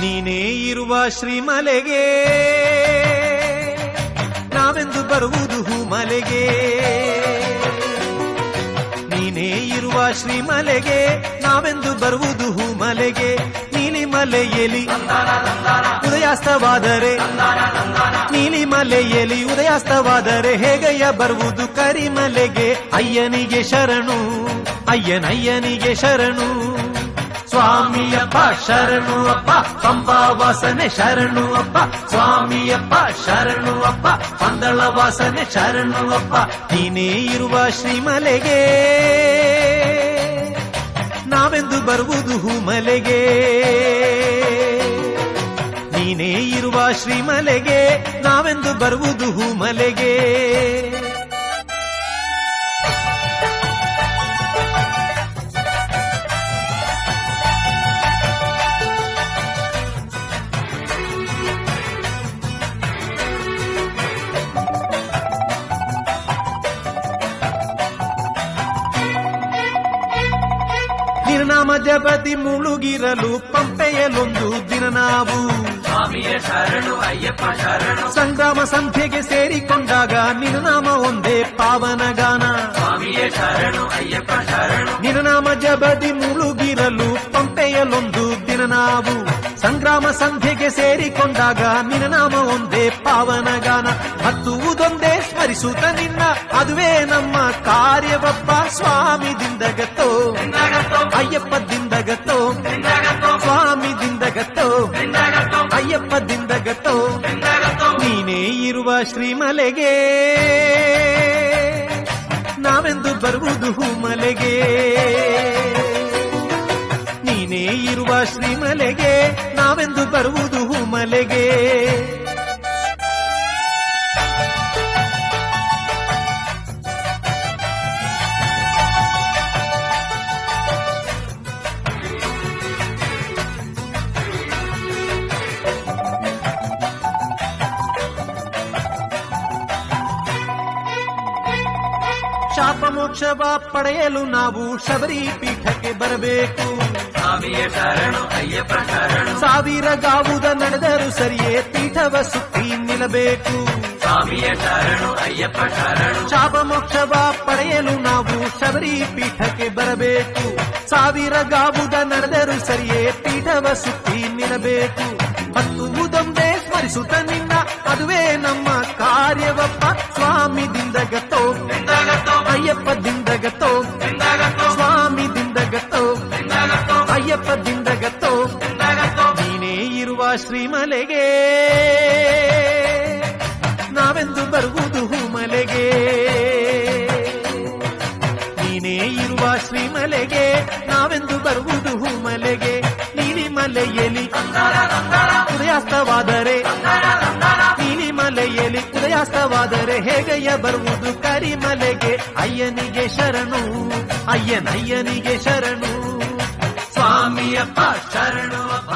ನೀನೇ ಇರುವ ಶ್ರೀಮಲೆಗೆ ನಾವೆಂದು ಬರುವುದು ಹೂಮಲೆಗೆ. ನೀನೇ ಇರುವ ಶ್ರೀಮಲೆಗೆ ನಾವೆಂದು ಬರುವುದು ಹೂಮಲೆಗೆ. ನೀಲಿಮಲೆಯಲ್ಲಿ ಉದಯಾಸ್ತವಾದರೆ ನೀಲಿಮಲೆಯಲ್ಲಿ ಉದಯಾಸ್ತವಾದರೆ ಹೇಗಯ್ಯ ಬರುವುದು ಕರಿಮಲೆಗೆ. ಅಯ್ಯನಿಗೆ ಶರಣು ಅಯ್ಯನಯ್ಯನಿಗೆ ಶರಣು. ಸ್ವಾಮಿಯಪ್ಪ ಶರಣು ಅಪ್ಪ ಪಂಬಾ ವಾಸನೆ ಶರಣು ಅಪ್ಪ. ಸ್ವಾಮಿಯಪ್ಪ ಶರಣು ಅಪ್ಪ ಪಂದಳ ವಾಸನೆ ಶರಣು ಅಪ್ಪ. ನೀನೇ ಇರುವ ಶ್ರೀಮಲೆಗೆ ನಾವೆಂದು ಬರುವುದು ಹೂಮಲೆಗೆ. ನೀನೇ ಇರುವ ಶ್ರೀಮಲೆಗೆ ನಾವೆಂದು ಬರುವುದು ಹೂಮಲೆಗೆ. ನಿರನಾಮ ಜಪದಿ ಮುಳುಗಿರಲು ಪಂಪೆಯಲೊಂದು ದಿನ ನಾವು ಸ್ವಾಮಿಯೇ ಶರಣು ಅಯ್ಯಪ್ಪ ಶರಣು. ಸಂಗ್ರಾಮ ಸಂಧ್ಯೆಗೆ ಸೇರಿಕೊಂಡಾಗ ನಿರನಾಮ ಒಂದೇ ಪಾವನ ಗಾನ. ಸ್ವಾಮಿಯೇ ಶರಣು ಅಯ್ಯಪ್ಪ ಶರಣು. ನಿರನಾಮ ಜಪದಿ ಮುಳುಗಿರಲು ಪಂಪೆಯಲೊಂದು ದಿನ ನಾವು ಸಂಗ್ರಾಮ ಸಂಧ್ಯೆಗೆ ಸೇರಿಕೊಂಡಾಗ ನಿರನಾಮ ಒಂದೇ ಪಾವನ ಗಾನ. ಹತ್ತುವುದೊಂದೇ ಸ್ಮರಿಸುತ್ತ ನಿನ್ನ ಅದುವೇ ನಮ್ಮ ಕಾರ್ಯವಪ್ಪ. ಸ್ವಾಮಿ ದಿಂದಗತ್ತೋ ಅಯ್ಯಪ್ಪ ದಿಂದಗತ್ತೋ ಸ್ವಾಮಿ ದಿಂದಗತ್ತೋ ಅಯ್ಯಪ್ಪ ದಿಂದಗತ್ತೋ. ನೀನೇ ಇರುವ ಶ್ರೀಮಲೆಗೆ ನಾವೆಂದು ಬರುವುದು ಹೂಮಲೆಗೆ. ನೀನೇ ಇರುವ ಶ್ರೀಮಲೆಗೆ ನಾವೆಂದು ಬರುವುದು ಹೂಮಲೆಗೆ. ಶಾಪ ಮೋಕ್ಷವ ಪಡೆಯಲು ನಾವು ಶಬರಿ ಪೀಠಕ್ಕೆ ಬರಬೇಕು. ಸ್ವಾಮಿಯೇ ಶರಣು ಅಯ್ಯಪ್ಪ ಶರಣು. ಸಾವಿರ ಗಾವುದ ನಡೆದರೂ ಸರಿಯೇ ಪೀಠವ ಸುತ್ತಿ ನಿಲ್ಲಬೇಕು. ಸ್ವಾಮಿಯೇ ಶರಣು ಅಯ್ಯಪ್ಪ ಶರಣು. ಶಾಪ ಮೋಕ್ಷವ ಪಡೆಯಲು ನಾವು ಶಬರಿ ಪೀಠಕ್ಕೆ ಬರಬೇಕು. ಸಾವಿರ ಗಾವುದ ನಡೆದರೂ ಸರಿಯೇ ಪೀಠವ ಸುತ್ತಿ ನಿಲ್ಲಬೇಕು. ಹತ್ತುವುದೊಂದೇ ಸ್ಮರಿಸುತ್ತ ನಿನ್ನ ಅದುವೇ ನಮ್ಮ ಕಾರ್ಯವಪ್ಪ. ಸ್ವಾಮಿ ದಿಂದಗತ್ತೋ ಅಯ್ಯಪ್ಪ ದಿಂದಗತ್ತೋ ಸ್ವಾಮಿ ದಿಂದಗತ್ತೋ ಅಯ್ಯಪ್ಪ ದಿಂದಗತ್ತೋ. ನೀನೇ ಇರುವ ಶ್ರೀಮಲೆಗೆ ನಾವೆಂದು ಬರುವುದು ಹೂಮಲೆಗೆ. ನೀನೇ ಇರುವ ಶ್ರೀಮಲೆಗೆ ನಾವೆಂದು ಬರುವುದು ಹೂಮಲೆಗೆ. ನೀಲಿಮಲೆಯಲ್ಲಿ ಉದಯಾಸ್ತವಾದರೆ ನೀಲಿಮಲೆಯಲ್ಲಿ ಉದಯಾಸ್ತವಾದರೆ ಹೇಗಯ್ಯ ಬರುವುದು ಕರಿಮಲೆಗೆ. ಅಯ್ಯನಿಗೆ ಶರಣು ಅಯ್ಯನಯ್ಯನಿಗೆ ಶರಣು. ಸ್ವಾಮಿಯಪ್ಪ ಶರಣು ಅಪ್ಪ.